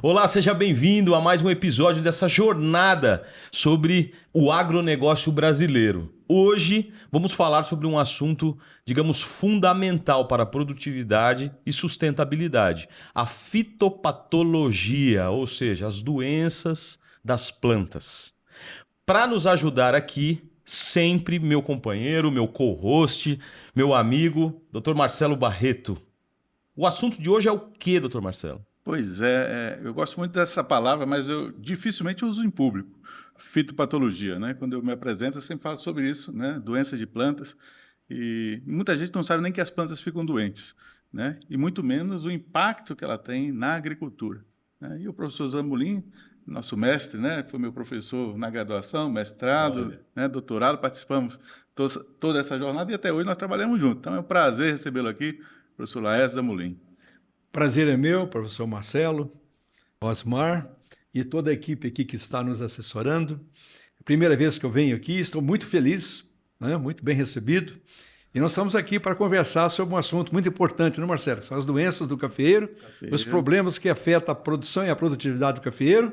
Olá, seja bem-vindo a mais um episódio dessa jornada sobre o agronegócio brasileiro. Hoje vamos falar sobre um assunto, digamos, fundamental para a produtividade e sustentabilidade: a fitopatologia, ou seja, as doenças das plantas. Para nos ajudar aqui, sempre meu companheiro, meu co-host, meu amigo, Dr. Marcelo Barreto. O assunto de hoje é o quê, Dr. Marcelo? Pois é, eu gosto muito dessa palavra, mas eu dificilmente uso em público. Fitopatologia, né? Quando eu me apresento, eu sempre falo sobre isso, né? Doença de plantas. E muita gente não sabe nem que as plantas ficam doentes, né? E muito menos o impacto que ela tem na agricultura, né? E o professor Zambolin, nosso mestre, né? Foi meu professor na graduação, mestrado, né? Doutorado, participamos toda essa jornada e até hoje nós trabalhamos juntos. Então é um prazer recebê-lo aqui, professor Laércio Zambolin. Prazer é meu, professor Marcelo, Osmar e toda a equipe aqui que está nos assessorando. Primeira vez que eu venho aqui, estou muito feliz, né? Muito bem recebido. E nós estamos aqui para conversar sobre um assunto muito importante, não, Marcelo? São as doenças do cafeeiro, os problemas que afetam a produção e a produtividade do cafeeiro.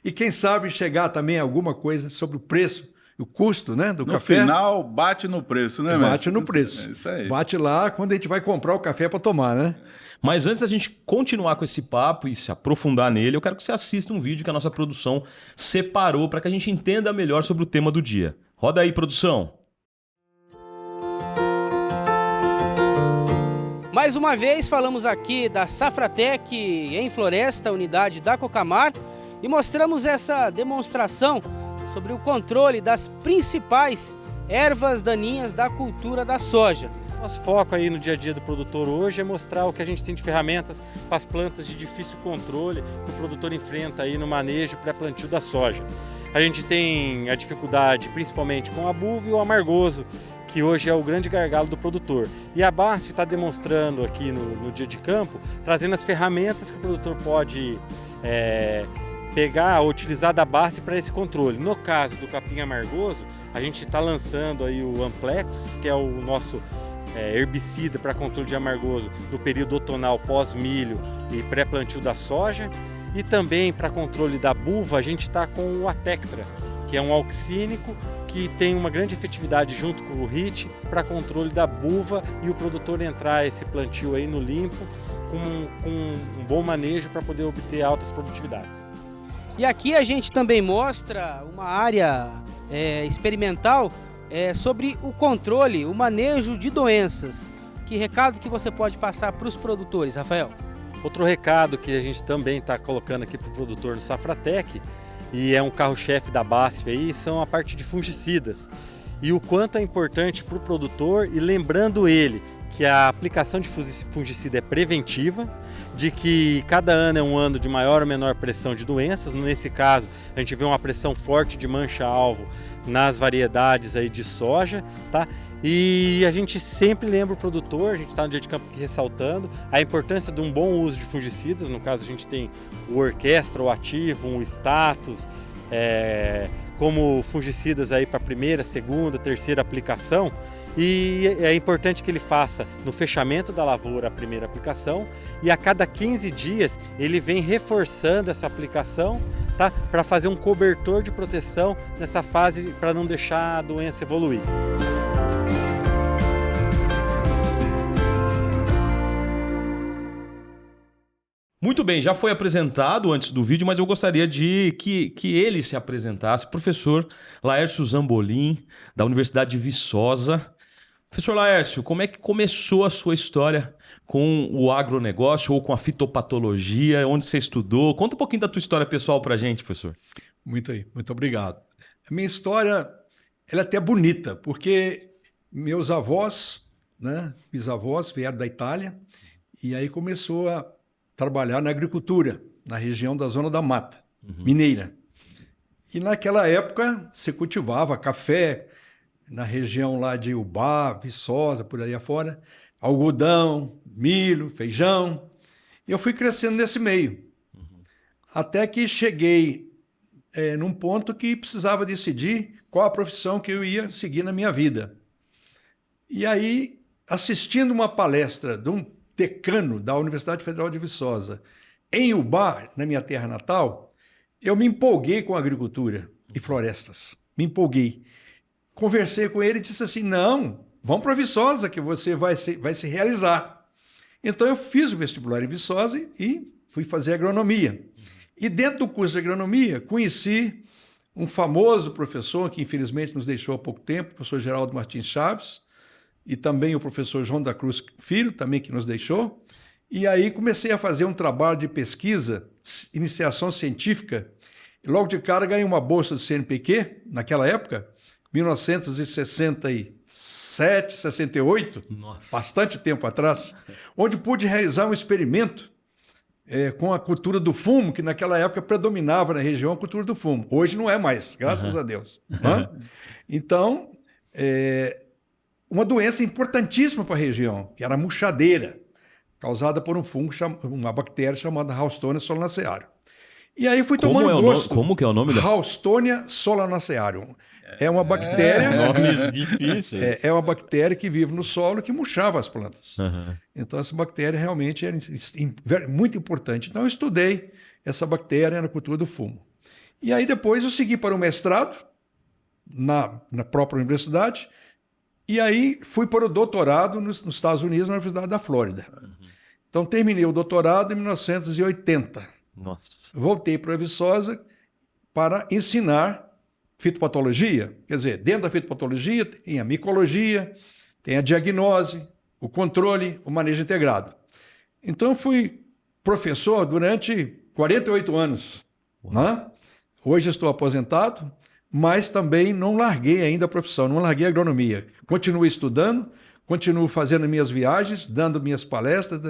E quem sabe chegar também a alguma coisa sobre o preço, o custo, né, do café. No final, bate no preço, né, mestre? Bate no preço. É isso aí. Bate lá quando a gente vai comprar o café para tomar, né? Mas antes da gente continuar com esse papo e se aprofundar nele, eu quero que você assista um vídeo que a nossa produção separou para que a gente entenda melhor sobre o tema do dia. Roda aí, produção. Mais uma vez falamos aqui da Safratec em Floresta, unidade da Cocamar, e mostramos essa demonstração sobre o controle das principais ervas daninhas da cultura da soja. Nosso foco aí no dia a dia do produtor hoje é mostrar o que a gente tem de ferramentas para as plantas de difícil controle que o produtor enfrenta aí no manejo pré-plantio da soja. A gente tem a dificuldade principalmente com a buva e o amargoso, que hoje é o grande gargalo do produtor. E a BASF está demonstrando aqui no dia de campo, trazendo as ferramentas que o produtor pode pegar, utilizar da BASF para esse controle. No caso do capim amargoso, a gente está lançando aí o Amplex, que é o nosso herbicida para controle de amargoso no período outonal pós-milho e pré-plantio da soja. E também para controle da buva a gente está com o Atectra, que é um auxínico que tem uma grande efetividade junto com o HIT para controle da buva e o produtor entrar esse plantio aí no limpo com um bom manejo para poder obter altas produtividades. E aqui a gente também mostra uma área experimental sobre o controle, o manejo de doenças. Que recado que você pode passar para os produtores, Rafael? Outro recado que a gente também está colocando aqui para o produtor do Safratec, e é um carro-chefe da BASF aí, são a parte de fungicidas. E o quanto é importante para o produtor, e lembrando ele que a aplicação de fungicida é preventiva, de que cada ano é um ano de maior ou menor pressão de doenças. Nesse caso, a gente vê uma pressão forte de mancha-alvo nas variedades aí de soja, tá? E a gente sempre lembra o produtor, a gente está no dia de campo aqui ressaltando a importância de um bom uso de fungicidas. No caso, a gente tem o Orquestra, o Ativo, o Status, como fungicidas aí para primeira, segunda, terceira aplicação. E é importante que ele faça no fechamento da lavoura a primeira aplicação, e a cada 15 dias ele vem reforçando essa aplicação, tá? Para fazer um cobertor de proteção nessa fase, para não deixar a doença evoluir. Muito bem, já foi apresentado antes do vídeo, mas eu gostaria de que ele se apresentasse. Professor Laércio Zambolin, da Universidade de Viçosa. Professor Laércio, como é que começou a sua história com o agronegócio ou com a fitopatologia? Onde você estudou? Conta um pouquinho da tua história pessoal para a gente, professor. Muito obrigado. A minha história ela é até bonita, porque meus avós, né, bisavós vieram da Itália, e aí começou a trabalhar na agricultura, na região da Zona da Mata, mineira. E naquela época se cultivava café, na região lá de Ubá, Viçosa, por aí afora, algodão, milho, feijão. E eu fui crescendo nesse meio. Até que cheguei num ponto que precisava decidir qual a profissão que eu ia seguir na minha vida. E aí, assistindo uma palestra de um decano da Universidade Federal de Viçosa, Em Ubá, na minha terra natal, eu me empolguei com a agricultura e florestas. Me empolguei. Conversei com ele e disse assim, não, vamos para Viçosa que você vai se realizar. Então eu fiz o vestibular em Viçosa e fui fazer agronomia. E dentro do curso de agronomia, conheci um famoso professor que infelizmente nos deixou há pouco tempo, o professor Geraldo Martins Chaves, e também o professor João da Cruz Filho, também que nos deixou. E aí comecei a fazer um trabalho de pesquisa, iniciação científica. E logo de cara ganhei uma bolsa do CNPq, naquela época, 1967, 68, Nossa. bastante tempo atrás, onde pude realizar um experimento com a cultura do fumo, que naquela época predominava na região a cultura do fumo. Hoje não é mais, graças a Deus. Né? Então, uma doença importantíssima para a região, que era a murchadeira, causada por um fungo, uma bactéria chamada Ralstonia solanacearum. E aí fui tomando gosto. Como que é o nome da... Ralstonia solanacearum. É uma bactéria... Nome difícil. É uma bactéria que vive no solo que murchava as plantas. Uhum. Então, essa bactéria realmente é muito importante. Então, eu estudei essa bactéria na cultura do fumo. E aí, depois, eu segui para o mestrado na própria universidade. E aí, fui para o doutorado nos Estados Unidos, na Universidade da Flórida. Uhum. Então, terminei o doutorado em 1980. Nossa. Voltei para a Viçosa para ensinar fitopatologia. Quer dizer, dentro da fitopatologia tem a micologia, tem a diagnose, o controle, o manejo integrado. Então, fui professor durante 48 anos. Né? Hoje estou aposentado, mas também não larguei ainda a profissão, não larguei a agronomia. Continuo estudando, continuo fazendo minhas viagens, dando minhas palestras,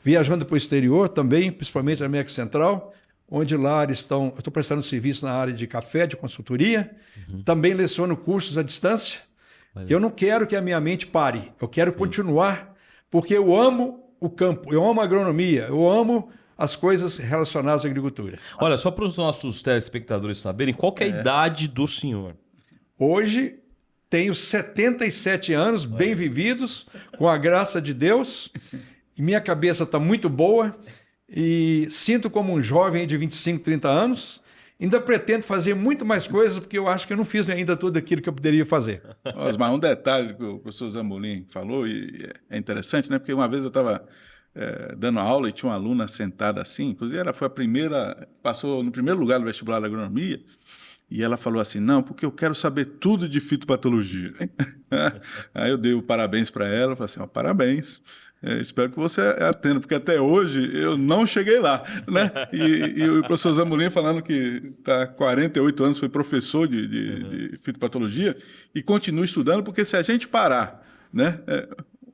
viajando para o exterior também, principalmente na América Central, onde lá eu estou prestando serviço na área de café, de consultoria, também leciono cursos à distância. Eu não quero que a minha mente pare, eu quero continuar, porque eu amo o campo, eu amo a agronomia, eu amo as coisas relacionadas à agricultura. Olha, só para os nossos telespectadores saberem, qual que é a idade do senhor? Hoje tenho 77 anos, bem vividos, com a graça de Deus, e minha cabeça está muito boa, e sinto como um jovem de 25, 30 anos. Ainda pretendo fazer muito mais coisas, porque eu acho que eu não fiz ainda tudo aquilo que eu poderia fazer. Osmar, um detalhe que o professor Zamolin falou, e é interessante, né? Porque uma vez eu estava dando aula e tinha uma aluna sentada assim, inclusive ela foi a primeira, passou no primeiro lugar no vestibular da agronomia, e ela falou assim, não, porque eu quero saber tudo de fitopatologia. Aí eu dei o parabéns para ela, falei assim, parabéns. Espero que você atenda, porque até hoje eu não cheguei lá, né? E o professor Zamolin falando que está há 48 anos, foi professor de fitopatologia e continua estudando, porque se a gente parar, né?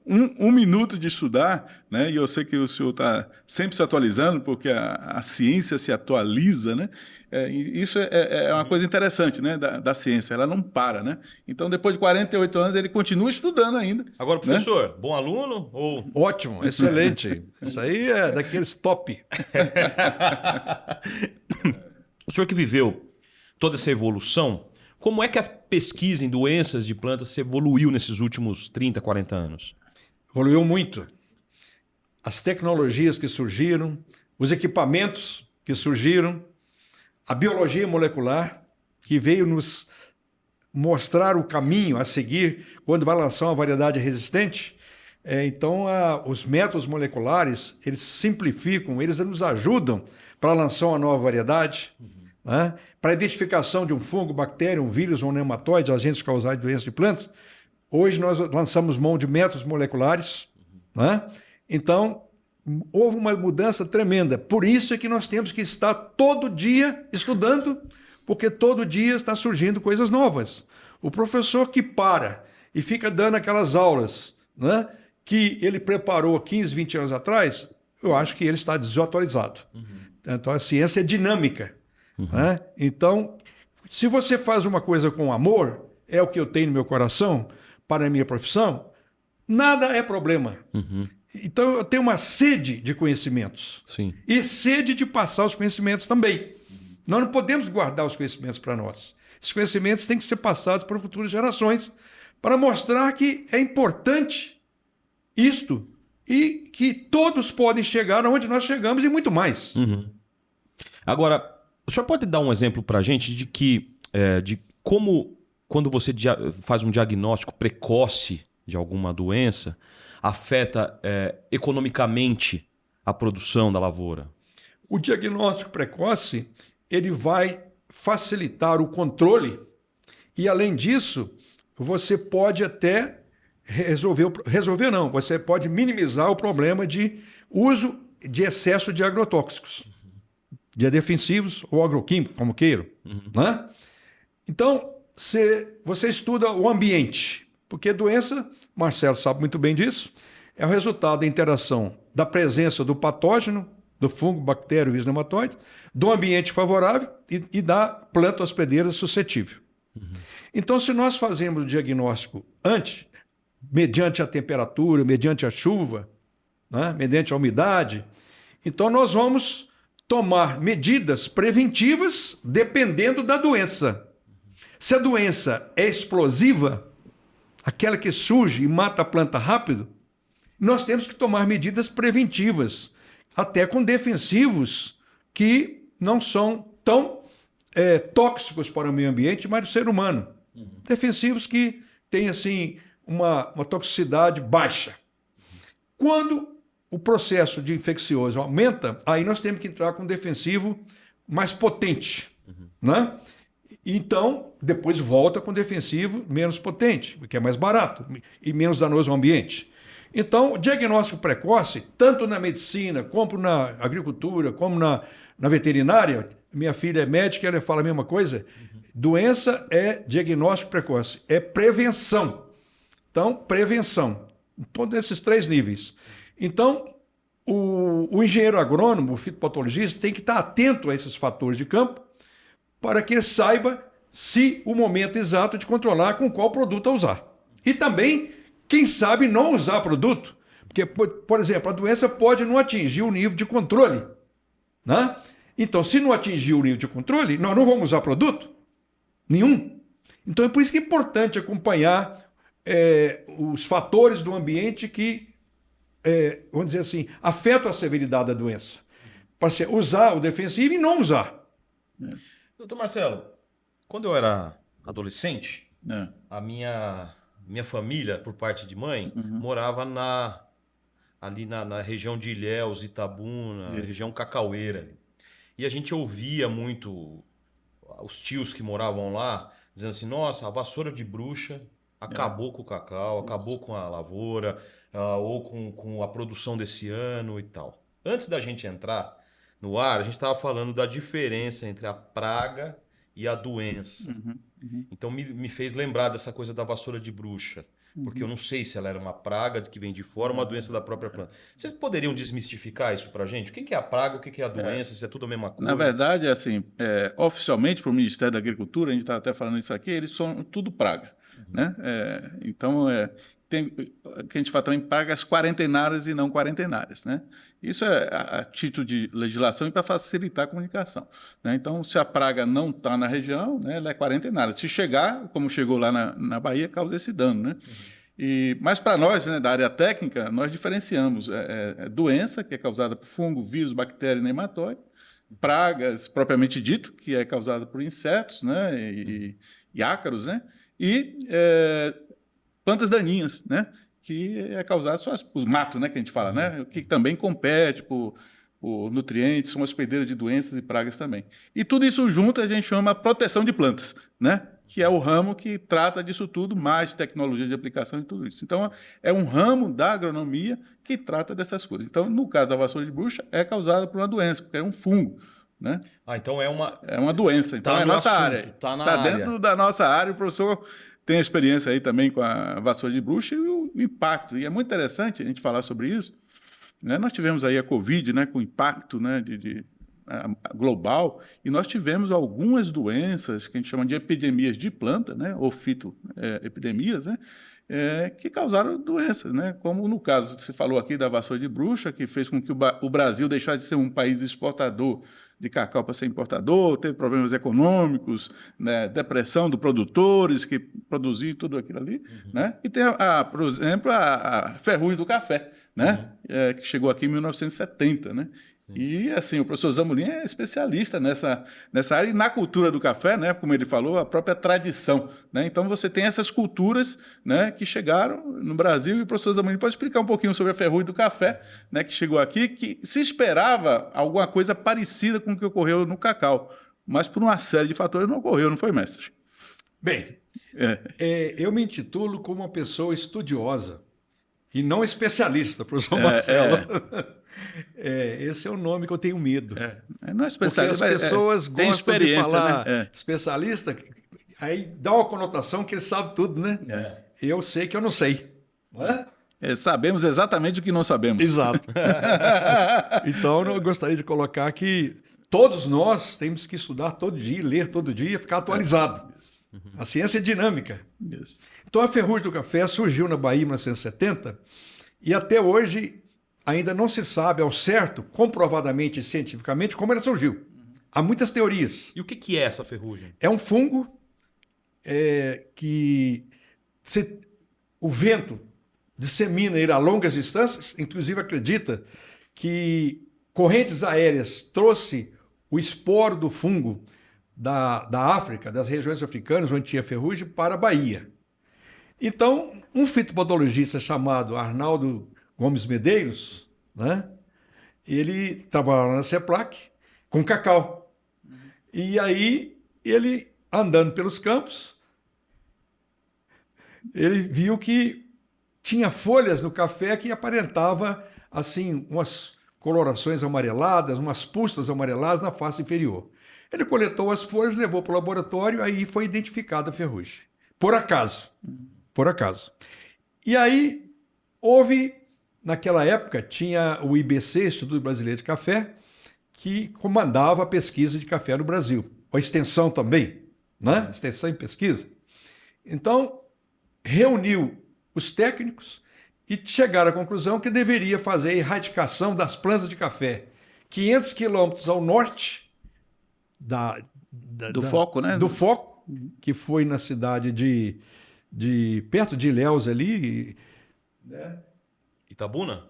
Um minuto de estudar, né? E eu sei que o senhor está sempre se atualizando, porque a ciência se atualiza, né? E isso é uma coisa interessante, né? Da ciência, ela não para, né? Então, depois de 48 anos, ele continua estudando ainda. Agora, professor, né? Bom aluno ou... Ótimo, excelente. Isso aí é daqueles top. O senhor que viveu toda essa evolução, como é que a pesquisa em doenças de plantas se evoluiu nesses últimos 30, 40 anos? Evoluiu muito. As tecnologias que surgiram, os equipamentos que surgiram, a biologia molecular, que veio nos mostrar o caminho a seguir quando vai lançar uma variedade resistente. Então, os métodos moleculares, eles simplificam, eles nos ajudam para lançar uma nova variedade, né? Para a identificação de um fungo, bactéria, um vírus ou um nematóide, agentes causais de doenças de plantas. Hoje nós lançamos mão de métodos moleculares, né? Então, houve uma mudança tremenda. Por isso é que nós temos que estar todo dia estudando, porque todo dia está surgindo coisas novas. O professor que para e fica dando aquelas aulas, né, que ele preparou 15, 20 anos atrás, eu acho que ele está desatualizado. Então, a ciência é dinâmica. Né? Então, se você faz uma coisa com amor, é o que eu tenho no meu coração, para a minha profissão, nada é problema. Então, eu tenho uma sede de conhecimentos. Sim. E sede de passar os conhecimentos também. Nós não podemos guardar os conhecimentos para nós. Esses conhecimentos têm que ser passados para futuras gerações, para mostrar que é importante isto e que todos podem chegar onde nós chegamos e muito mais. Uhum. Agora, o senhor pode dar um exemplo para a gente de como, quando você faz um diagnóstico precoce de alguma doença, afeta economicamente a produção da lavoura? O diagnóstico precoce, ele vai facilitar o controle e, além disso, você pode até você pode minimizar o problema de uso de excesso de agrotóxicos, de defensivos ou agroquímicos, como queiram. Né? Então, você estuda o ambiente, porque doença, Marcelo sabe muito bem disso, é o resultado da interação da presença do patógeno, do fungo, bactéria, vírus, nematóide, do ambiente favorável e da planta hospedeira suscetível. Então, se nós fazemos o diagnóstico antes, mediante a temperatura, mediante a chuva, né, mediante a umidade, então nós vamos tomar medidas preventivas dependendo da doença. Se a doença é explosiva, aquela que surge e mata a planta rápido, nós temos que tomar medidas preventivas, até com defensivos que não são tão tóxicos para o meio ambiente, mas para o ser humano. Defensivos que têm, assim, uma toxicidade baixa. Quando o processo de infeccioso aumenta, aí nós temos que entrar com um defensivo mais potente. Né? Então, depois volta com um defensivo menos potente, porque é mais barato e menos danoso ao ambiente. Então, o diagnóstico precoce, tanto na medicina, como na agricultura, como na veterinária, minha filha é médica, ela fala a mesma coisa, doença é diagnóstico precoce, é prevenção. Então, prevenção, em todos esses 3 níveis. Então, o engenheiro agrônomo, o fitopatologista, tem que estar atento a esses fatores de campo para que ele saiba se o momento exato de controlar com qual produto a usar. E também, quem sabe, não usar produto. Porque, por exemplo, a doença pode não atingir o nível de controle. Né? Então, se não atingir o nível de controle, nós não vamos usar produto nenhum. Então, é por isso que é importante acompanhar os fatores do ambiente que, vamos dizer assim, afetam a severidade da doença. Para você usar o defensivo e não usar. Doutor Marcelo, quando eu era adolescente, a minha família, por parte de mãe, morava ali na região de Ilhéus, Itabuna, região cacaueira. E a gente ouvia muito os tios que moravam lá dizendo assim, nossa, a vassoura de bruxa acabou com o cacau, acabou com a lavoura, ou com a produção desse ano e tal. Antes da gente entrar no ar, a gente estava falando da diferença entre a praga e a doença. Então me fez lembrar dessa coisa da vassoura de bruxa, porque eu não sei se ela era uma praga que vem de fora ou uma doença da própria planta. Vocês poderiam desmistificar isso para a gente? O que é a praga, o que é a doença, se é tudo a mesma coisa? Na verdade, assim, oficialmente para o Ministério da Agricultura, a gente estava até falando isso aqui, eles são tudo praga. Né? Então, tem que a gente fala também pragas quarentenárias e não quarentenárias. Né? Isso é a título de legislação e para facilitar a comunicação. Né? Então, se a praga não está na região, né, ela é quarentenária. Se chegar, como chegou lá na Bahia, causa esse dano. Né? Mas para nós, né, da área técnica, nós diferenciamos doença, que é causada por fungo, vírus, bactéria e nematóide, pragas, propriamente dito, que é causada por insetos, né, e ácaros, né, e plantas daninhas, né, que é causada só os matos, né, que a gente fala, né, que também compete por nutrientes, são hospedeiras de doenças e pragas também. E tudo isso junto a gente chama proteção de plantas, né, que é o ramo que trata disso tudo, mais tecnologia de aplicação e tudo isso. Então, é um ramo da agronomia que trata dessas coisas. Então, no caso da vassoura de bruxa, é causada por uma doença, porque é um fungo. Né? Então é uma doença. Então é a nossa área. Está dentro da nossa área. O professor tem experiência aí também com a vassoura de bruxa e o impacto. E é muito interessante a gente falar sobre isso. Né? Nós tivemos aí a Covid, né, com impacto, né, global, e nós tivemos algumas doenças que a gente chama de epidemias de planta, né, ou fitoepidemias, né, que causaram doenças, né, como no caso que você falou aqui da vassoura de bruxa, que fez com que o Brasil deixasse de ser um país exportador de cacau para ser importador, teve problemas econômicos, né, depressão dos produtores que produziam tudo aquilo ali. Né, e tem, por exemplo, a ferrugem do café. né? Que chegou aqui em 1970, né? E assim, o professor Zamolin é especialista nessa área e na cultura do café, né? Como ele falou, a própria tradição, né? Então você tem essas culturas, né, que chegaram no Brasil, e o professor Zamolin pode explicar um pouquinho sobre a ferrugem do café, né, que chegou aqui, que se esperava alguma coisa parecida com o que ocorreu no cacau, mas por uma série de fatores não ocorreu, não foi, mestre? Bem, eu me intitulo como uma pessoa estudiosa e não especialista, professor Marcelo. Esse é o nome que eu tenho medo. Não é especialista, porque as pessoas tem gostam de experiência, falar né? especialista, aí dá uma conotação que ele sabe tudo, né? Eu sei que eu não sei. Não é? Sabemos exatamente o que não sabemos. Exato. Então, eu gostaria de colocar que todos nós temos que estudar todo dia, ler todo dia, ficar atualizado. A ciência é dinâmica. Isso. Então, a ferrugem do café surgiu na Bahia em 1970 e até hoje ainda não se sabe ao certo, comprovadamente e cientificamente, como ela surgiu. Há muitas teorias. E o que é essa ferrugem? É um fungo que o vento dissemina ele a longas distâncias, inclusive acredita que correntes aéreas trouxe o esporo do fungo da África, das regiões africanas onde tinha ferrugem, para a Bahia. Então, um fitopatologista chamado Arnaldo Gomes Medeiros, né, ele trabalhava na CEPLAC com cacau. E aí, ele, andando pelos campos, ele viu que tinha folhas no café que aparentava assim umas colorações amareladas, umas pústulas amareladas na face inferior. Ele coletou as folhas, levou para o laboratório, aí foi identificada a ferrugem. Por acaso. Por acaso. E aí houve, naquela época, tinha o IBC, Instituto Brasileiro de Café, que comandava a pesquisa de café no Brasil. A extensão também, né? Extensão e pesquisa. Então, reuniu os técnicos e chegaram à conclusão que deveria fazer a erradicação das plantas de café 500 quilômetros ao norte do foco, né? Do foco, que foi na cidade de perto de Ilhéus ali, né? Itabuna,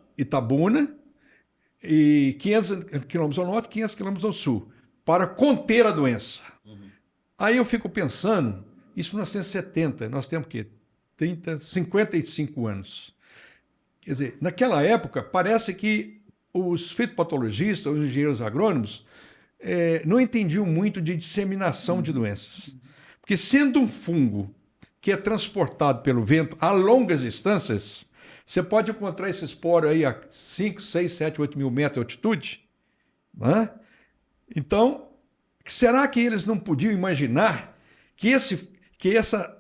e 500 quilômetros ao norte, 500 quilômetros ao sul, para conter a doença. Aí eu fico pensando, isso em 1970, nós temos o quê? 55 anos. Quer dizer, naquela época, parece que os fitopatologistas, os engenheiros agrônomos, não entendiam muito de disseminação de doenças. Porque sendo um fungo que é transportado pelo vento a longas distâncias, você pode encontrar esse esporo aí a 5, 6, 7, 8 mil metros de altitude. Né? Então, será que eles não podiam imaginar que essa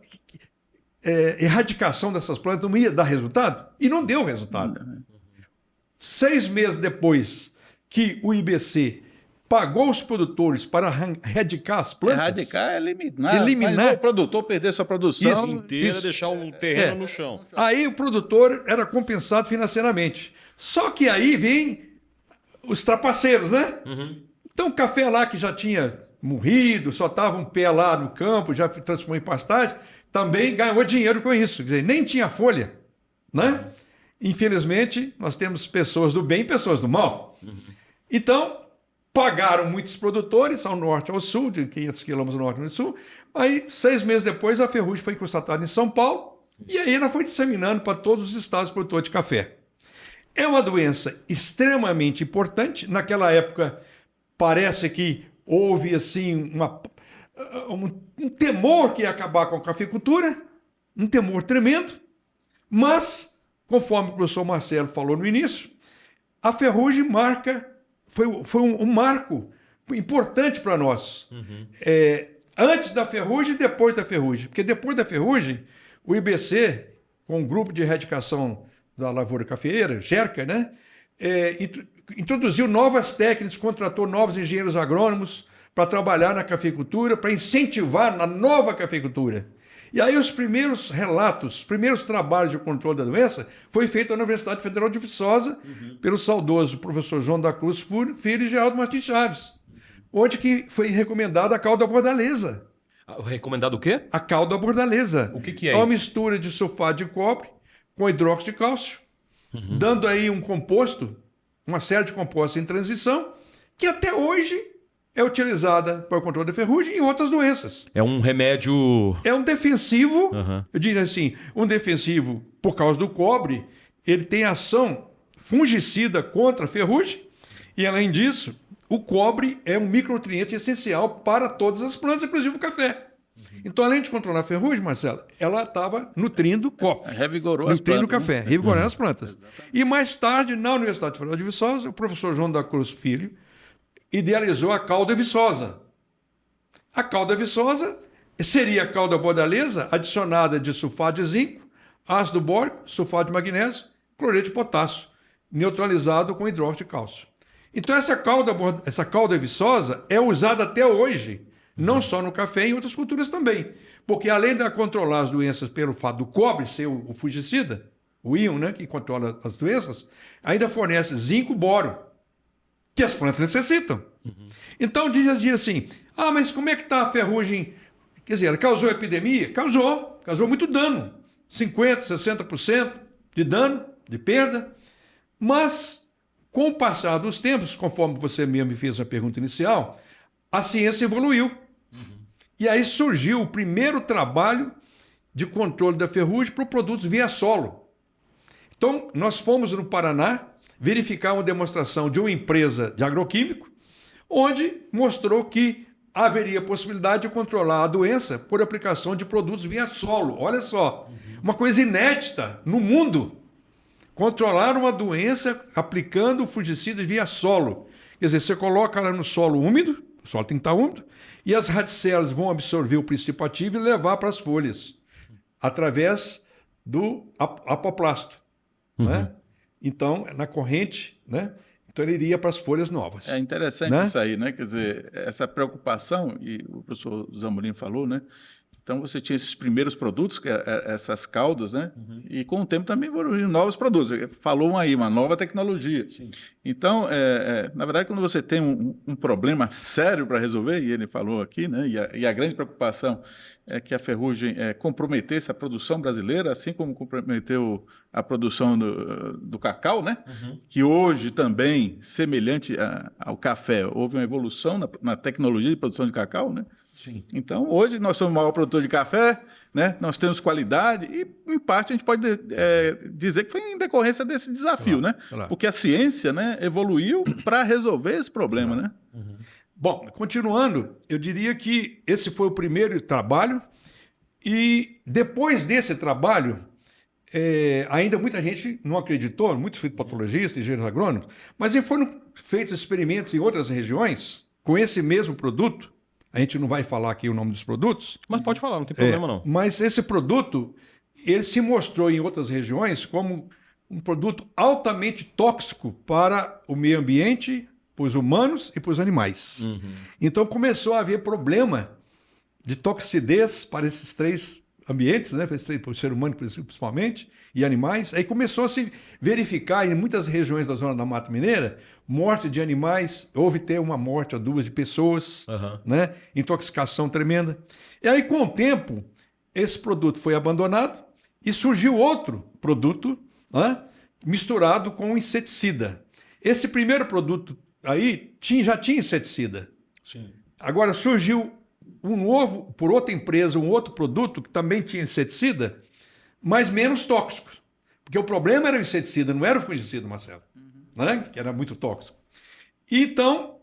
erradicação dessas plantas não ia dar resultado? E não deu resultado. 6 meses depois que o IBC pagou os produtores para erradicar as plantas. Erradicar é eliminar. Mas o produtor perder sua produção inteira, deixar o terreno no chão. Aí o produtor era compensado financeiramente. Só que aí vem os trapaceiros, né? Então o café lá que já tinha morrido, só estava um pé lá no campo, já transformou em pastagem, também ganhou dinheiro com isso. Quer dizer, nem tinha folha, né? Infelizmente, nós temos pessoas do bem e pessoas do mal. Então, pagaram muitos produtores ao norte e ao sul, de 500 quilômetros do norte e do sul. Aí, 6 meses depois, a ferrugem foi constatada em São Paulo e aí ela foi disseminando para todos os estados produtores de café. É uma doença extremamente importante. Naquela época, parece que houve assim, um temor que ia acabar com a cafeicultura, um temor tremendo, mas, conforme o professor Marcelo falou no início, a ferrugem foi um marco importante para nós. Antes da ferrugem e depois da ferrugem. Porque depois da ferrugem, o IBC, com o grupo de erradicação da lavoura cafeeira, GERCA, né, introduziu novas técnicas, contratou novos engenheiros agrônomos para trabalhar na cafeicultura, para incentivar na nova cafeicultura. E aí os primeiros relatos, os primeiros trabalhos de controle da doença foi feito na Universidade Federal de Viçosa, pelo saudoso professor João da Cruz Filho e Geraldo Martins Chaves, onde que foi recomendada a cal da bordaleza. Recomendado o quê? A cal da bordaleza. O que é uma isso? mistura de sulfato de cobre com hidróxido de cálcio, dando aí um composto, uma série de compostos em transição, que até hoje é utilizada para o controle da ferrugem e outras doenças. É um remédio... É um defensivo, Aham. eu diria assim, um defensivo por causa do cobre, ele tem ação fungicida contra a ferrugem, e além disso, o cobre é um micronutriente essencial para todas as plantas, inclusive o café. Então, além de controlar a ferrugem, Marcelo, ela estava nutrindo o cobre. Revigorou as Nutrindo o plantas, café, revigorando as plantas. E mais tarde, na Universidade Federal de Viçosa, o professor João da Cruz Filho idealizou a calda viçosa. A calda viçosa seria a calda bordaleza adicionada de sulfato de zinco, ácido bórico, sulfato de magnésio, cloreto de potássio, neutralizado com hidróxido de cálcio. Então essa calda viçosa é usada até hoje, não só no café, em outras culturas também. Porque além de controlar as doenças pelo fato do cobre ser o fungicida, o íon, né, que controla as doenças, ainda fornece zinco, boro, que as plantas necessitam. Então diz assim, mas como é que está a ferrugem? Quer dizer, ela causou epidemia? Causou muito dano. 50%, 60% de dano, de perda. Mas, com o passar dos tempos, conforme você mesmo me fez a pergunta inicial, a ciência evoluiu. E aí surgiu o primeiro trabalho de controle da ferrugem para produtos via solo. Então, nós fomos no Paraná verificar uma demonstração de uma empresa de agroquímico, onde mostrou que haveria possibilidade de controlar a doença por aplicação de produtos via solo. Olha só, uma coisa inédita no mundo. Controlar uma doença aplicando fungicida via solo. Quer dizer, você coloca ela no solo úmido, o solo tem que estar úmido, e as radicelas vão absorver o princípio ativo e levar para as folhas, através do apoplasto. Né? Então, na corrente, né? Então ele iria para as folhas novas. É interessante, né? Isso aí, né? Quer dizer, essa preocupação, e o professor Zamolin falou, né? Então você tinha esses primeiros produtos, que essas caldas, né? E com o tempo também evoluíram novos produtos. Falou aí, uma nova tecnologia. Sim. Então, na verdade, quando você tem um problema sério para resolver, e ele falou aqui, né? E a grande preocupação é que a ferrugem comprometesse a produção brasileira, assim como comprometeu a produção do cacau, né? Que hoje também, semelhante ao café, houve uma evolução na tecnologia de produção de cacau, né? Sim. Então, hoje nós somos o maior produtor de café, né? Nós temos qualidade e, em parte, a gente pode dizer que foi em decorrência desse desafio, né? Porque a ciência, né, evoluiu para resolver esse problema, né? Bom, continuando, eu diria que esse foi o primeiro trabalho e, depois desse trabalho, ainda muita gente não acreditou, muitos fitopatologistas, engenheiros agrônomos, mas foram feitos experimentos em outras regiões com esse mesmo produto. A gente não vai falar aqui o nome dos produtos. Mas pode falar, não tem problema não. Mas esse produto, ele se mostrou em outras regiões como um produto altamente tóxico para o meio ambiente, para os humanos e para os animais. Então começou a haver problema de toxidez para esses três ambientes, né? Para o ser humano principalmente, e animais. Aí começou a se verificar em muitas regiões da zona da Mata Mineira, morte de animais, houve até uma morte ou duas de pessoas, né? Intoxicação tremenda. E aí, com o tempo, esse produto foi abandonado e surgiu outro produto, né? Misturado com inseticida. Esse primeiro produto aí já tinha inseticida. Sim. Agora surgiu um novo, por outra empresa, um outro produto que também tinha inseticida, mas menos tóxico. Porque o problema era o inseticida, não era o fungicida, Marcelo. Né? Que era muito tóxico. Então,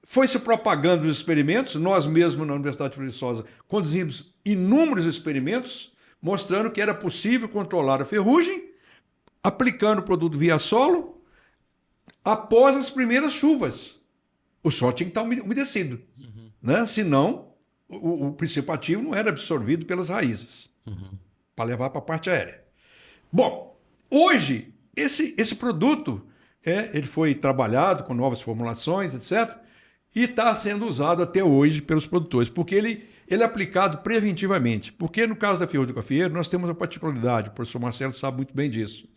foi se propagando os experimentos. Nós mesmos, na Universidade de Viçosa, conduzimos inúmeros experimentos mostrando que era possível controlar a ferrugem aplicando o produto via solo após as primeiras chuvas. O solo tinha que estar umedecido. Né? Senão, o princípio ativo não era absorvido pelas raízes para levar para a parte aérea. Bom, hoje, esse produto ele foi trabalhado com novas formulações, etc., e está sendo usado até hoje pelos produtores, porque ele é aplicado preventivamente. Porque no caso da ferrugem do cafeeiro, nós temos uma particularidade, o professor Marcelo sabe muito bem disso.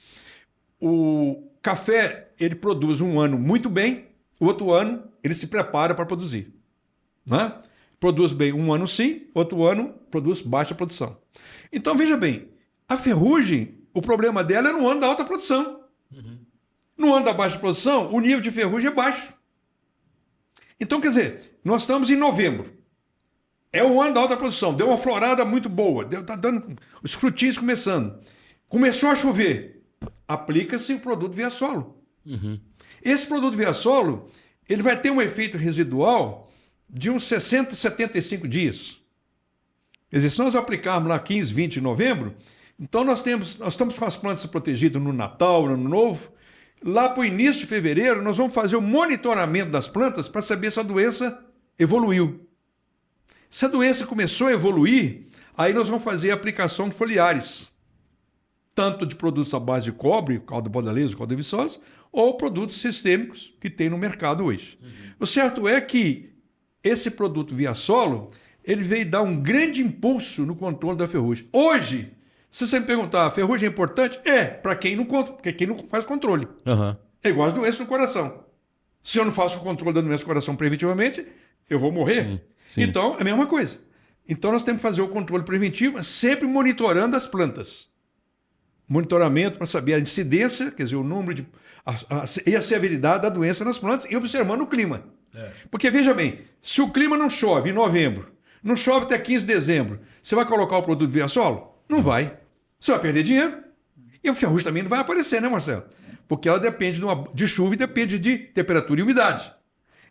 O café, ele produz um ano muito bem, o outro ano ele se prepara para produzir. Né? Produz bem um ano sim, outro ano produz baixa produção. Então, veja bem, a ferrugem, o problema dela é no ano da alta produção. No ano da baixa produção, o nível de ferrugem é baixo. Então, quer dizer, nós estamos em novembro. É o ano da alta produção. Deu uma florada muito boa. Tá dando os frutinhos começando. Começou a chover. Aplica-se o produto via solo. Esse produto via solo, ele vai ter um efeito residual de uns 60, 75 dias. Quer dizer, se nós aplicarmos lá 15, 20 de novembro, então nós estamos com as plantas protegidas no Natal, no Ano Novo. Lá para o início de fevereiro, nós vamos fazer o monitoramento das plantas para saber se a doença evoluiu. Se a doença começou a evoluir, aí nós vamos fazer a aplicação de foliares, tanto de produtos à base de cobre, caldo bodalês, caldo viçosa, ou produtos sistêmicos que tem no mercado hoje. O certo é que esse produto via solo, ele veio dar um grande impulso no controle da ferrugem. Hoje, se você me perguntar, a ferrugem é importante? É, para quem não faz controle. É igual as doenças no coração. Se eu não faço o controle da doença do coração preventivamente, eu vou morrer. Sim. Então, é a mesma coisa. Então, nós temos que fazer o controle preventivo sempre monitorando as plantas. Monitoramento para saber a incidência, quer dizer, o número e a severidade da doença nas plantas e observando o clima. Porque, veja bem, se o clima não chove em novembro, não chove até 15 de dezembro, você vai colocar o produto via solo? Não vai. Você vai perder dinheiro. E a ferrugem também não vai aparecer, né, Marcelo? Porque ela depende de chuva e depende de temperatura e umidade.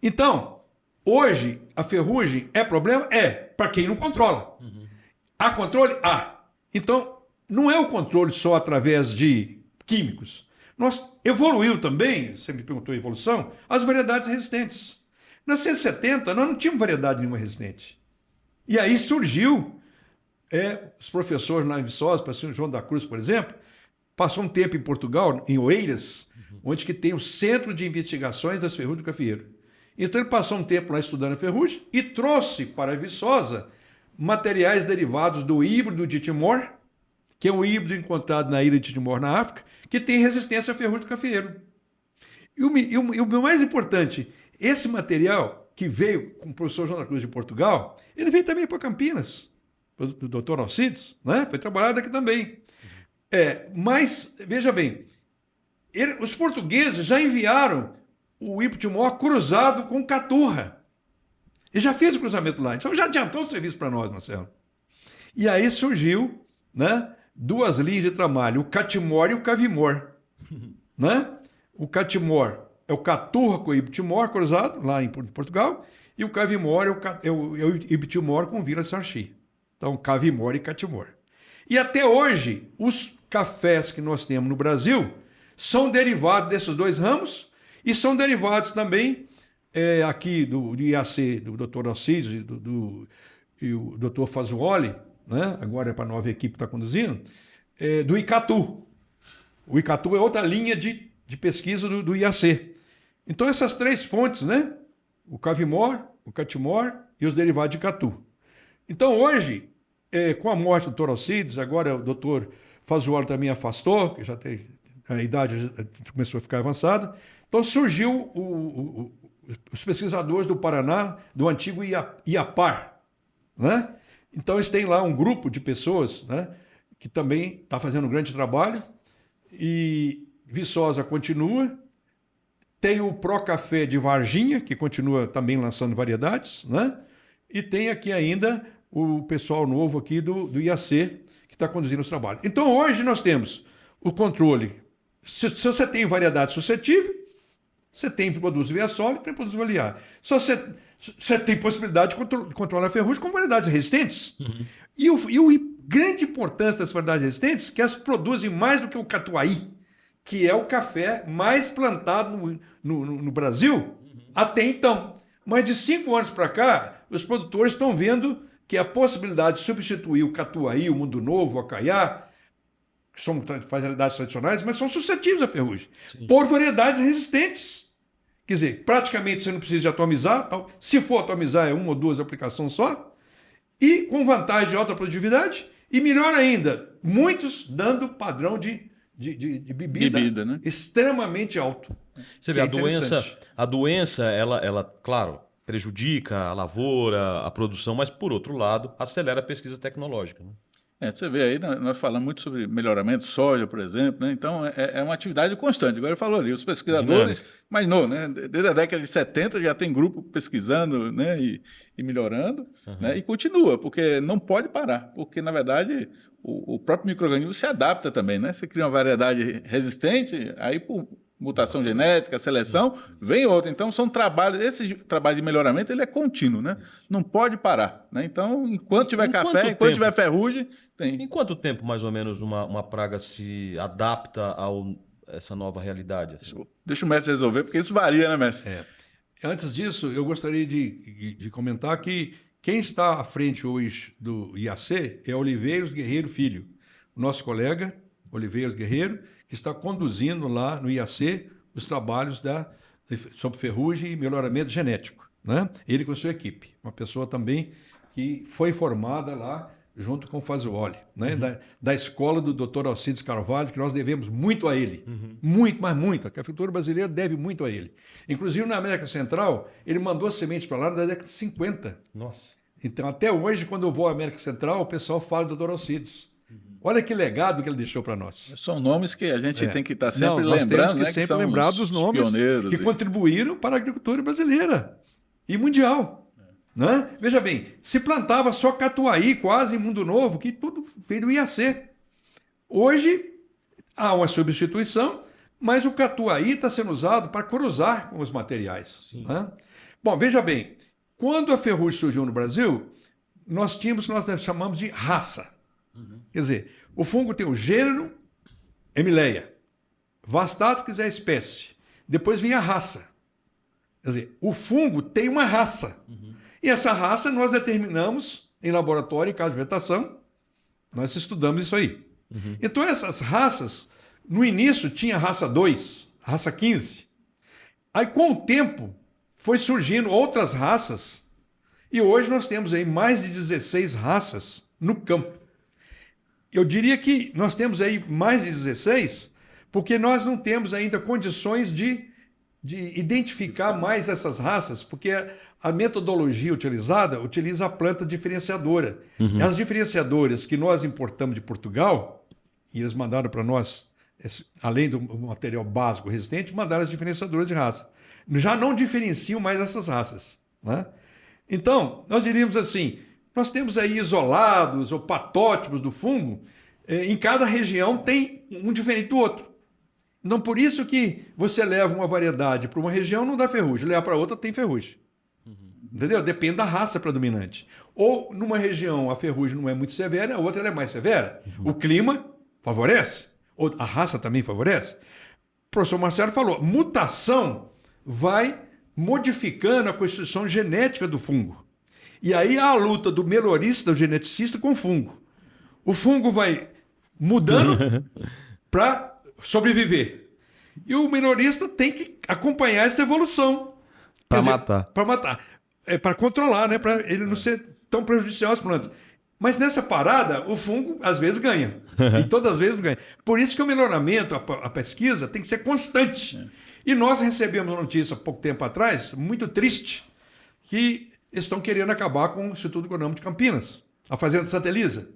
Então, hoje, a ferrugem é problema? É, para quem não controla. Há controle? Há. Então, não é o controle só através de químicos. Evoluiu também, você me perguntou a evolução, as variedades resistentes. Nas 170, nós não tínhamos variedade nenhuma resistente. E aí surgiu, os professores lá em Viçosa, o João da Cruz, por exemplo, passou um tempo em Portugal, em Oeiras, onde que tem o Centro de Investigações das Ferrugens do Cafeeiro. Então ele passou um tempo lá estudando a ferrugem e trouxe para a Viçosa materiais derivados do híbrido de Timor, que é um híbrido encontrado na ilha de Timor, na África, que tem resistência à ferrugem do cafeeiro. E o mais importante, esse material que veio com o professor João da Cruz de Portugal, ele veio também para Campinas, do Dr. Alcides, né? Foi trabalhado aqui também. Mas, veja bem, os portugueses já enviaram o híbrido de Timor cruzado com caturra. Ele já fez o cruzamento lá, então já adiantou o serviço para nós, Marcelo. E aí surgiu, né, duas linhas de trabalho, o Catimor e o Cavimor. Né? O Catimor é o caturra com o híbrido Timor cruzado, lá em Portugal, e o Cavimor é o híbrido Timor com Vila Sarchi. Então, Cavimor e Catimor. E até hoje, os cafés que nós temos no Brasil são derivados desses dois ramos e são derivados também aqui do IAC, do Dr. Alcides e o Dr. Fazuoli, né? Agora é para a nova equipe que está conduzindo, do Icatu. O Icatu é outra linha de pesquisa do IAC. Então, essas três fontes, né? O Cavimor, o Catimor e os derivados de Icatu. Então, hoje, com a morte do Dr. Alcides, agora o Dr. Fazuoli também afastou, que já tem a idade começou a ficar avançada. Então, surgiu os pesquisadores do Paraná, do antigo IAPAR, né? Então, eles têm lá um grupo de pessoas, né, que também está fazendo um grande trabalho. E Viçosa continua. Tem o Procafé de Varginha, que continua também lançando variedades, né? E tem aqui ainda o pessoal novo aqui do IAC, que está conduzindo os trabalhos. Então, hoje nós temos o controle. Se você tem variedade suscetível, você tem produtos via solo e tem produtos foliar. Só você tem possibilidade de controlar a ferrugem com variedades resistentes. E a grande importância das variedades resistentes é que elas produzem mais do que o catuai, que é o café mais plantado no Brasil até então. Mas de 5 anos para cá, os produtores estão vendo que a possibilidade de substituir o catuai, o mundo novo, o acaiá, que são variedades tradicionais, mas são suscetíveis à ferrugem, por variedades resistentes. Quer dizer, praticamente você não precisa de atomizar, tal. Se for atomizar, é 1 ou 2 aplicações só, e com vantagem de alta produtividade, e melhor ainda, muitos dando padrão de bebida né? Extremamente alto. Você vê, a doença, ela, claro, prejudica a lavoura, a produção, mas, por outro lado, acelera a pesquisa tecnológica. Né? Você vê aí, nós falamos muito sobre melhoramento, soja, por exemplo, né? Então é uma atividade constante. Agora ele falou ali, os pesquisadores, imaginou, né? Desde a década de 70 já tem grupo pesquisando, né? E melhorando, né? E continua, porque não pode parar, porque na verdade o próprio micro-organismo se adapta também, né? Você cria uma variedade resistente, aí por mutação genética, seleção, vem outra. Então são trabalhos, esse trabalho de melhoramento ele é contínuo, né? Não pode parar, né? Então enquanto tiver café, enquanto tiver ferrugem, tem. Em quanto tempo, mais ou menos, uma praga se adapta a essa nova realidade? Assim? Deixa o mestre resolver, porque isso varia, né, mestre? Antes disso, eu gostaria de comentar que quem está à frente hoje do IAC é Oliveiros Guerreiro Filho, o nosso colega Oliveiros Guerreiro, que está conduzindo lá no IAC os trabalhos sobre ferrugem e melhoramento genético, né? Ele com a sua equipe, uma pessoa também que foi formada lá junto com o Fazuoli, né? Da escola do Dr. Alcides Carvalho, que nós devemos muito a ele. Muito, mas muito. A cafeicultura brasileira deve muito a ele. Inclusive, na América Central, ele mandou sementes para lá na década de 50. Nossa. Então, até hoje, quando eu vou à América Central, o pessoal fala do Dr. Alcides. Olha que legado que ele deixou para nós. São nomes que a gente tem que estar sempre nós lembrando, temos que sempre são lembrar dos nomes pioneiros que contribuíram para a agricultura brasileira e mundial. Né? Veja bem, se plantava só catuaí quase em Mundo Novo, que tudo veio do IAC. Hoje há uma substituição, mas o catuaí está sendo usado para cruzar com os materiais. Né? Bom, veja bem, quando a ferrugem surgiu no Brasil, nós tínhamos o que nós chamamos de raça. Quer dizer, o fungo tem o gênero Emileia, Vastatrix é a espécie, depois vem a raça. Quer dizer, o fungo tem uma raça. E essa raça nós determinamos em laboratório, em caso de vegetação, nós estudamos isso aí. Então essas raças, no início tinha a raça 2, a raça 15. Aí com o tempo foi surgindo outras raças e hoje nós temos aí mais de 16 raças no campo. Eu diria que nós temos aí mais de 16 porque nós não temos ainda condições de identificar mais essas raças, porque a metodologia utilizada utiliza a planta diferenciadora. E as diferenciadoras que nós importamos de Portugal, e eles mandaram para nós, além do material básico resistente, mandaram as diferenciadoras de raça. Já não diferenciam mais essas raças. Né? Então, nós diríamos assim, nós temos aí isolados ou patótipos do fungo, em cada região tem um diferente do outro. Não por isso que você leva uma variedade para uma região, não dá ferrugem, leva para outra, tem ferrugem. Entendeu? Depende da raça predominante. Ou numa região a ferrugem não é muito severa, a outra ela é mais severa. O clima favorece, ou a raça também favorece. O professor Marcelo falou, mutação vai modificando a constituição genética do fungo. E aí há a luta do melhorista, do geneticista com o fungo. O fungo vai mudando para sobreviver. E o melhorista tem que acompanhar essa evolução. Para matar. Para matar. Para controlar, né? Para ele não ser tão prejudicial às plantas. Mas nessa parada, o fungo às vezes ganha. E todas as vezes ganha. Por isso que o melhoramento, a pesquisa, tem que ser constante. E nós recebemos uma notícia há pouco tempo atrás, muito triste, que estão querendo acabar com o Instituto Agronômico de Campinas, a Fazenda de Santa Elisa,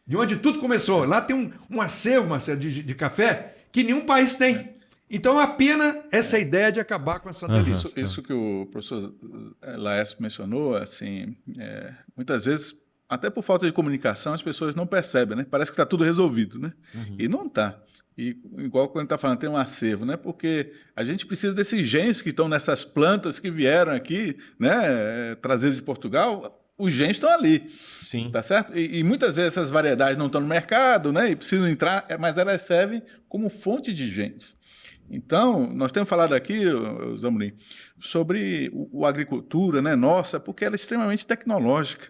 de onde tudo começou. Lá tem um acervo, Marcelo, de café que nenhum país tem. Então, a pena essa ideia de acabar com a Santa Elisa. Isso que o professor Laércio mencionou, assim, muitas vezes, até por falta de comunicação, as pessoas não percebem, né? Parece que está tudo resolvido, né? E não está. E igual quando ele está falando, tem um acervo, né? Porque a gente precisa desses genes que estão nessas plantas que vieram aqui, né? Trazidos de Portugal. Os genes estão ali, Sim. Tá certo? E muitas vezes essas variedades não estão no mercado, né? E precisam entrar, mas elas servem como fonte de genes. Então, nós temos falado aqui, Zamorim, sobre a agricultura, né, nossa, porque ela é extremamente tecnológica,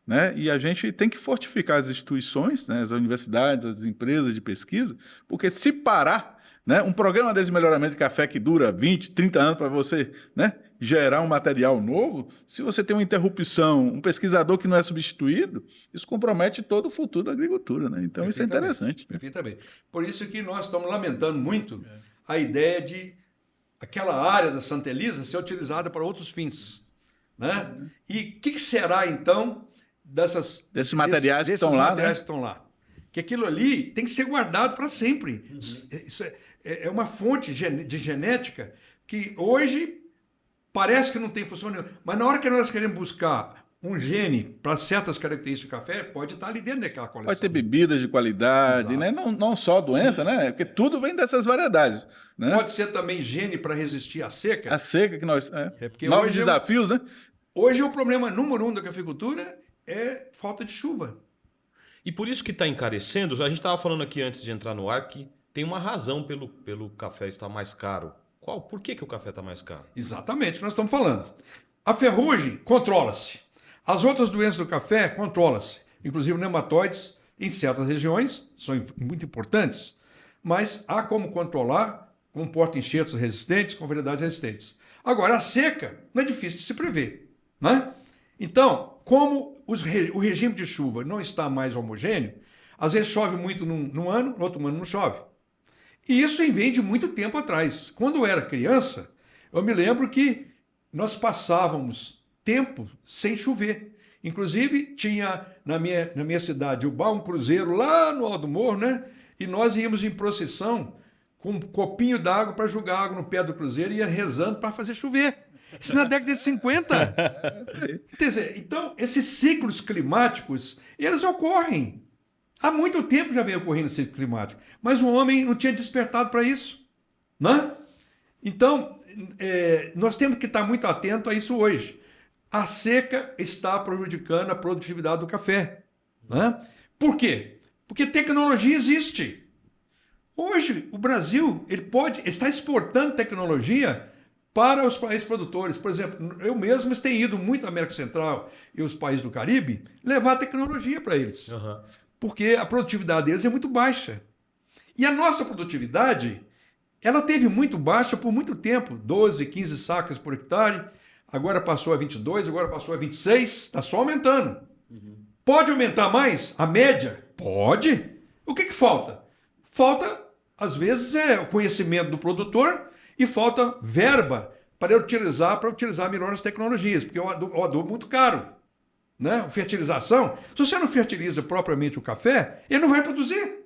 né? E a gente tem que fortificar as instituições, né, as universidades, as empresas de pesquisa, porque se parar, né, um programa desse melhoramento de café que dura 20, 30 anos para você, né, gerar um material novo, se você tem uma interrupção, um pesquisador que não é substituído, isso compromete todo o futuro da agricultura, né? Então isso é interessante. Perfeitamente. Por isso que nós estamos lamentando muito a ideia de aquela área da Santa Elisa ser utilizada para outros fins. Né? E o que será, então, desses materiais que estão lá? que aquilo ali tem que ser guardado para sempre. Isso é uma fonte de genética que hoje parece que não tem função nenhuma, mas na hora que nós queremos buscar um gene para certas características do café, pode estar ali dentro daquela coleção. Pode ter bebidas de qualidade, né? Não só doença, né? Porque tudo vem dessas variedades. Né? Pode ser também gene para resistir à seca. A seca que nós... porque novos hoje desafios, né? Hoje o problema número 1 da cafeicultura é falta de chuva. E por isso que está encarecendo, a gente estava falando aqui antes de entrar no ar que tem uma razão pelo café estar mais caro. Qual? Por que o café está mais caro? Exatamente o que nós estamos falando. A ferrugem controla-se. As outras doenças do café controlam-se. Inclusive nematóides, em certas regiões, são muito importantes, mas há como controlar com porta-enxertos resistentes, com variedades resistentes. Agora, a seca não é difícil de se prever. Né? Então, como o regime de chuva não está mais homogêneo, às vezes chove muito num ano, no outro ano não chove. E isso vem de muito tempo atrás. Quando eu era criança, eu me lembro que nós passávamos tempo sem chover. Inclusive, tinha na minha cidade um cruzeiro lá no Alto Morro, né? E nós íamos em procissão com um copinho d'água para jogar água no pé do cruzeiro e ia rezando para fazer chover. Isso na década de 50. Quer dizer, então, esses ciclos climáticos, eles ocorrem. Há muito tempo já vem ocorrendo esse ciclo climático, mas o homem não tinha despertado para isso. Né? Então, nós temos que estar muito atentos a isso hoje. A seca está prejudicando a produtividade do café. Né? Por quê? Porque tecnologia existe. Hoje, o Brasil está exportando tecnologia para os países produtores. Por exemplo, eu mesmo tenho ido muito à América Central e os países do Caribe levar tecnologia para eles. Uhum. Porque a produtividade deles é muito baixa. E a nossa produtividade, ela teve muito baixa por muito tempo, 12, 15 sacas por hectare, agora passou a 22, agora passou a 26, está só aumentando. Uhum. Pode aumentar mais? A média? Pode. O que falta? Falta, às vezes, o conhecimento do produtor e falta verba para utilizar melhor as tecnologias, porque o adubo é muito caro. Né? Fertilização, se você não fertiliza propriamente o café, ele não vai produzir.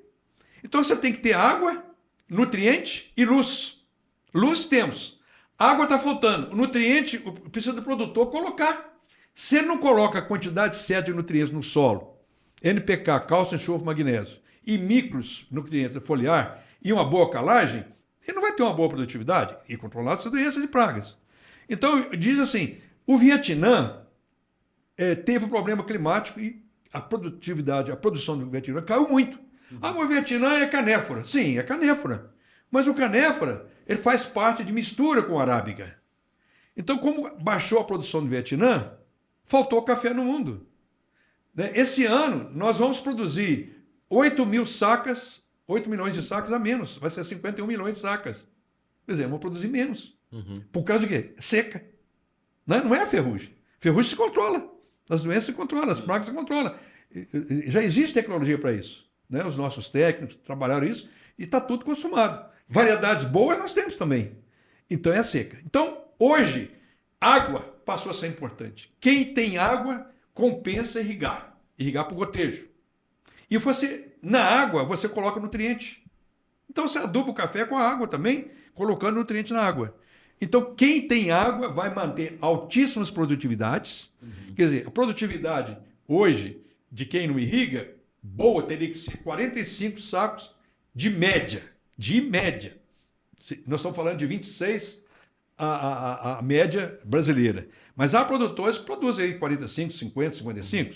Então você tem que ter água, nutriente e luz. Luz temos. Água está faltando. O nutriente precisa do produtor colocar. Se ele não coloca a quantidade certa de nutrientes no solo, NPK, cálcio, enxofre, magnésio, e micros nutrientes foliar e uma boa calagem, ele não vai ter uma boa produtividade e controlar essas doenças e pragas. Então, diz assim, o Vietnã teve um problema climático e a produção do Vietnã caiu muito. Ah, mas o Vietnã é canéfora. Sim, é canéfora. Mas o canéfora, ele faz parte de mistura com a arábica. Então, como baixou a produção do Vietnã, faltou café no mundo. Esse ano, nós vamos produzir 8 milhões de sacas a menos. Vai ser 51 milhões de sacas. Quer dizer, vamos produzir menos. Uhum. Por causa de quê? Seca. Não é a ferrugem. Ferrugem se controla. As doenças se controlam, as pragas se controlam. Já existe tecnologia para isso. Né? Os nossos técnicos trabalharam isso e está tudo consumado. Variedades boas nós temos também. Então é a seca. Então, hoje, água passou a ser importante. Quem tem água compensa irrigar. Irrigar por gotejo. E na água, você coloca nutriente. Então, você aduba o café com a água também, colocando nutriente na água. Então, quem tem água vai manter altíssimas produtividades. Uhum. Quer dizer, a produtividade hoje de quem não irriga, boa, teria que ser 45 sacos de média. De média. Nós estamos falando de 26 a média brasileira. Mas há produtores que produzem aí 45, 50, 55.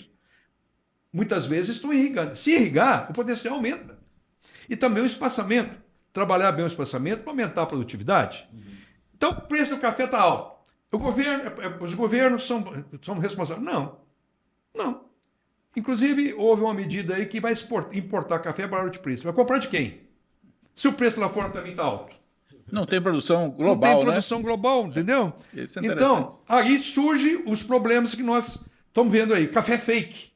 Muitas vezes estão irrigando. Se irrigar, o potencial aumenta. E também o espaçamento. Trabalhar bem o espaçamento para aumentar a produtividade. Uhum. Então, o preço do café está alto. Os governos são responsáveis. Não. Inclusive, houve uma medida aí que vai importar café barato de preço. Vai comprar de quem? Se o preço lá fora também está alto. Não tem produção global, né? Não tem produção global, entendeu? Isso é então, aí surgem os problemas que nós estamos vendo aí. Café fake.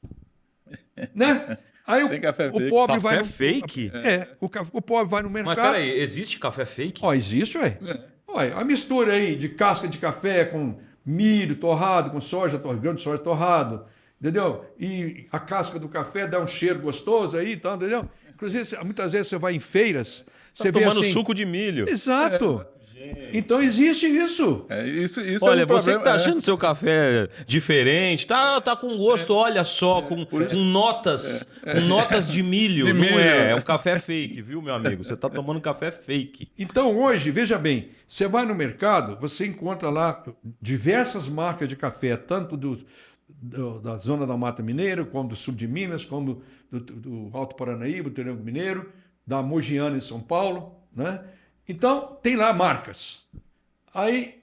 Né? Aí o pobre vai... Café fake? O pobre vai no mercado... Mas peraí, existe café fake? Existe, ué. Olha, a mistura aí de casca de café com milho torrado, com soja, grão de soja torrado, entendeu? E a casca do café dá um cheiro gostoso aí e tal, entendeu? Inclusive, muitas vezes você vai em feiras, você vê tomando assim... suco de milho. Exato. Então existe isso. Isso Olha, é um você problema, que tá né? achando seu café diferente, tá com gosto, olha só, com notas de milho. De Não milho. é um café fake, viu, meu amigo? Você tá tomando café fake. Então hoje, veja bem, você vai no mercado, você encontra lá diversas marcas de café, tanto da zona da Mata Mineira, como do sul de Minas, como do Alto Paranaíba, do Triângulo Mineiro, da Mogiana em São Paulo, né? Então, tem lá marcas. Aí,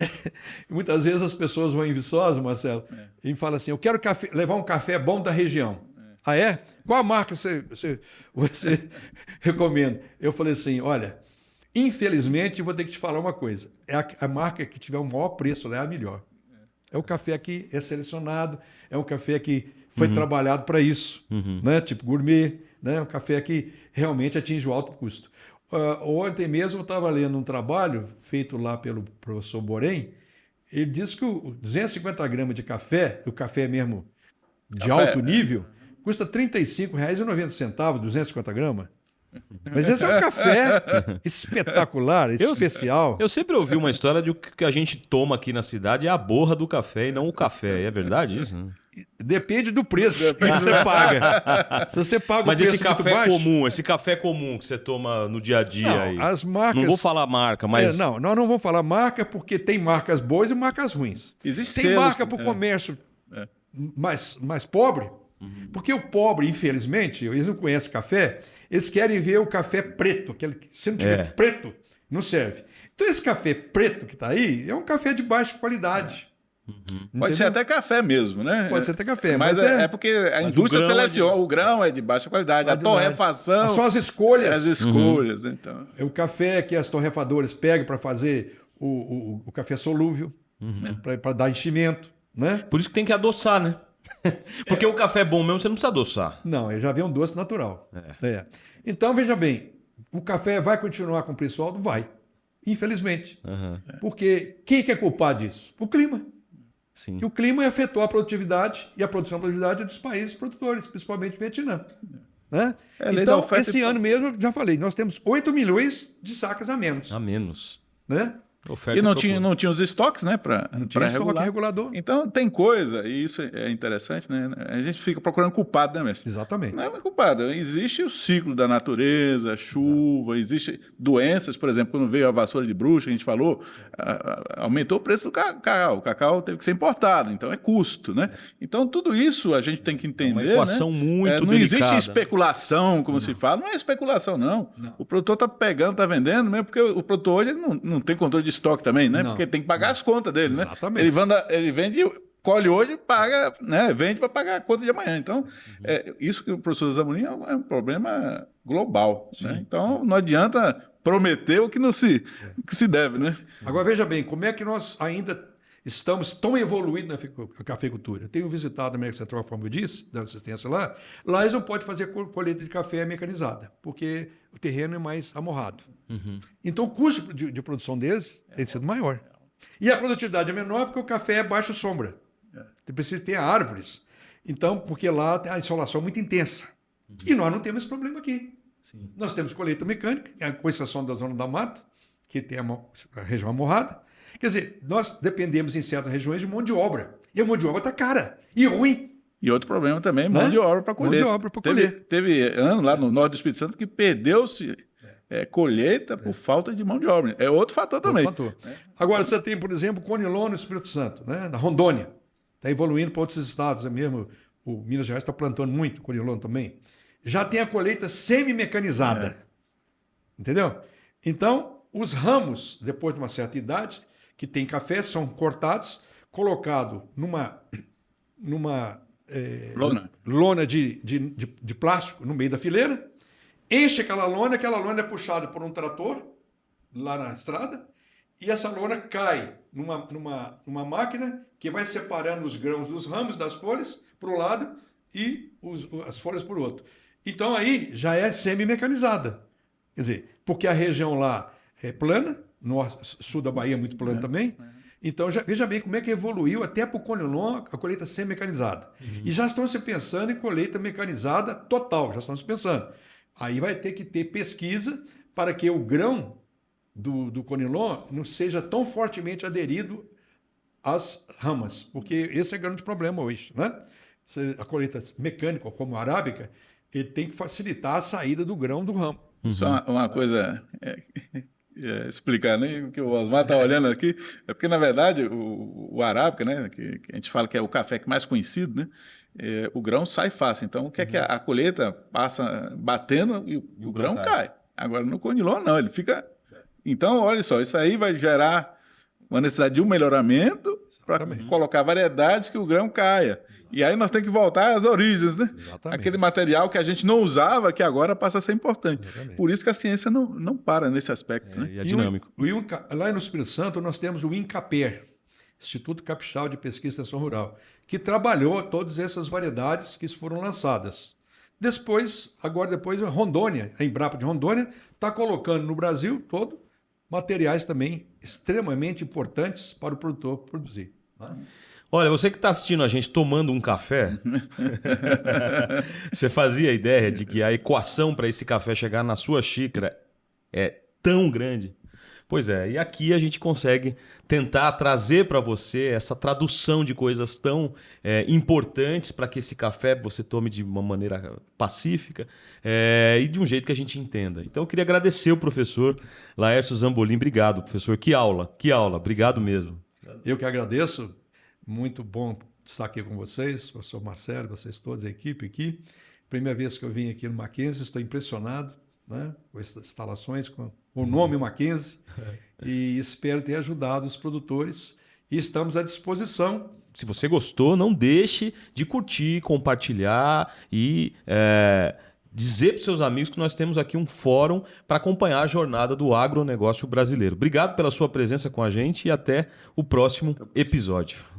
muitas vezes as pessoas vão em Viçosa, Marcelo, e falam assim, eu quero levar um café bom da região. Ah, é? Qual a marca você recomenda? Eu falei assim, olha, infelizmente, vou ter que te falar uma coisa. A marca que tiver o maior preço lá é a melhor. É o café que é selecionado, é um café que foi trabalhado para isso, né? Tipo gourmet, né? Um café que realmente atinge o alto custo. Ontem mesmo eu estava lendo um trabalho feito lá pelo professor Borém. Ele disse que 250 gramas de café, o café mesmo de alto nível, custa R$ 35,90, 250 gramas. Mas esse é um café espetacular, especial. Eu sempre ouvi uma história de que a gente toma aqui na cidade é a borra do café e não o café. É verdade isso? Depende do preço que você paga. Se você paga Mas o preço esse café muito baixo, comum, esse café comum que você toma no dia a dia não, aí. as marcas... Não vou falar marca, mas... Não, nós não vamos falar marca porque tem marcas boas e marcas ruins. Existe Tem selos, marca para o comércio mais pobre, porque o pobre, infelizmente, eles não conhecem café, eles querem ver o café preto, aquele que se não tiver preto, não serve. Então esse café preto que está aí é um café de baixa qualidade. Pode ser até café mesmo, né? Pode ser até café, mas é porque a indústria o grão seleciona, o grão é de baixa qualidade, a torrefação... São as escolhas. As escolhas, então... É o café que as torrefadoras pegam para fazer o café solúvel, né? Para dar enchimento, né? Por isso que tem que adoçar, né? Porque o café bom mesmo você não precisa adoçar. Não, ele já vem um doce natural. Então, veja bem, o café vai continuar com preço alto? Vai. Infelizmente. Porque quem que é culpado disso? O clima. Sim. Que o clima afetou a produtividade e a produtividade dos países produtores, principalmente o Vietnã. Né? Então, esse ano mesmo, já falei, nós temos 8 milhões de sacas a menos. A menos. Né? E não tinha os estoques, né, para estoque regulador. Então tem coisa, e isso é interessante, né? A gente fica procurando culpado, né, mestre? Exatamente. Não é culpado. Existe o ciclo da natureza, chuva, existe doenças, por exemplo, quando veio a vassoura de bruxa, a gente falou, aumentou o preço do cacau. O cacau teve que ser importado, então é custo, né? Então tudo isso a gente tem que entender, uma equação muito não delicada. existe especulação, como se fala. Não é especulação, não. O produtor está pegando, está vendendo, mesmo porque o produtor hoje não tem controle de estoque também, né? Porque tem que pagar as contas dele, Exatamente. né? Ele vende, colhe hoje, paga, né? Vende para pagar a conta de amanhã. Então, isso que o professor Zamonin é um problema global, né? Então, não adianta prometer o que não se deve, né? Agora, veja bem, como é que nós ainda estamos tão evoluídos na cafeicultura? Eu tenho visitado a América Central, como eu disse, dando assistência lá. Lá eles não podem fazer colheita de café mecanizada, porque o terreno é mais amorrado. Então o custo de produção deles tem sido maior. E a produtividade é menor porque o café é baixo sombra. Você precisa ter árvores. Então, porque lá a insolação é muito intensa. E nós não temos esse problema aqui. Nós temos colheita mecânica, com exceção da zona da mata, que tem a região amorrada. Quer dizer, nós dependemos em certas regiões de mão de obra. E a mão de obra está cara e ruim. E outro problema também, mão de obra para colher. Mão de obra para colher. Teve ano lá no norte do Espírito Santo que perdeu-se colheita por falta de mão de obra. É outro fator também. Agora, você tem, por exemplo, o Conilon no Espírito Santo, né? Na Rondônia. Está evoluindo para outros estados. Mesmo o Minas Gerais está plantando muito Conilon também. Já tem a colheita semi-mecanizada. Entendeu? Então, os ramos, depois de uma certa idade, que tem café, são cortados, colocados numa lona de plástico no meio da fileira, enche aquela lona é puxada por um trator lá na estrada, e essa lona cai numa máquina que vai separando os grãos dos ramos das folhas para o lado e as folhas para o outro. Então aí já é semi-mecanizada. Quer dizer, porque a região lá é plana, sul da Bahia é muito plano também, Então, veja bem como é que evoluiu até para o Conilon a colheita semi-mecanizada. E já estão se pensando em colheita mecanizada total, já estão se pensando. Aí vai ter que ter pesquisa para que o grão do Conilon não seja tão fortemente aderido às ramas, porque esse é o grande problema hoje, né? A colheita mecânica, como a arábica, ele tem que facilitar a saída do grão do ramo. Só uma coisa explicar, né? O que o Osmar está olhando aqui é porque, na verdade, o arábica, né? Que a gente fala que é o café mais conhecido, né? O grão sai fácil. Então, o que é que a colheita passa batendo e o grão cai. Agora, no Conilon, não, ele fica. Então, olha só, isso aí vai gerar uma necessidade de um melhoramento para colocar variedades que o grão caia. E aí nós temos que voltar às origens, né? Exatamente. Aquele material que a gente não usava, que agora passa a ser importante. Exatamente. Por isso que a ciência não para nesse aspecto, né? E é dinâmico. Lá no Espírito Santo nós temos o INCAPER, Instituto Capixaba de Pesquisa e Extensão Rural, que trabalhou todas essas variedades que foram lançadas. Depois Rondônia, a Embrapa de Rondônia, está colocando no Brasil todo materiais também extremamente importantes para o produtor produzir. Tá? Olha, você que está assistindo a gente tomando um café, você fazia ideia de que a equação para esse café chegar na sua xícara é tão grande? Pois é, e aqui a gente consegue tentar trazer para você essa tradução de coisas tão importantes para que esse café você tome de uma maneira pacífica e de um jeito que a gente entenda. Então eu queria agradecer o professor Laércio Zambolin. Obrigado, professor. Que aula, obrigado mesmo. Eu que agradeço. Muito bom estar aqui com vocês, professor Marcelo, vocês todos, a equipe aqui. Primeira vez que eu vim aqui no Mackenzie, estou impressionado, né, com essas instalações, com o nome Mackenzie, e espero ter ajudado os produtores e estamos à disposição. Se você gostou, não deixe de curtir, compartilhar e dizer para os seus amigos que nós temos aqui um fórum para acompanhar a jornada do agronegócio brasileiro. Obrigado pela sua presença com a gente e até o próximo episódio.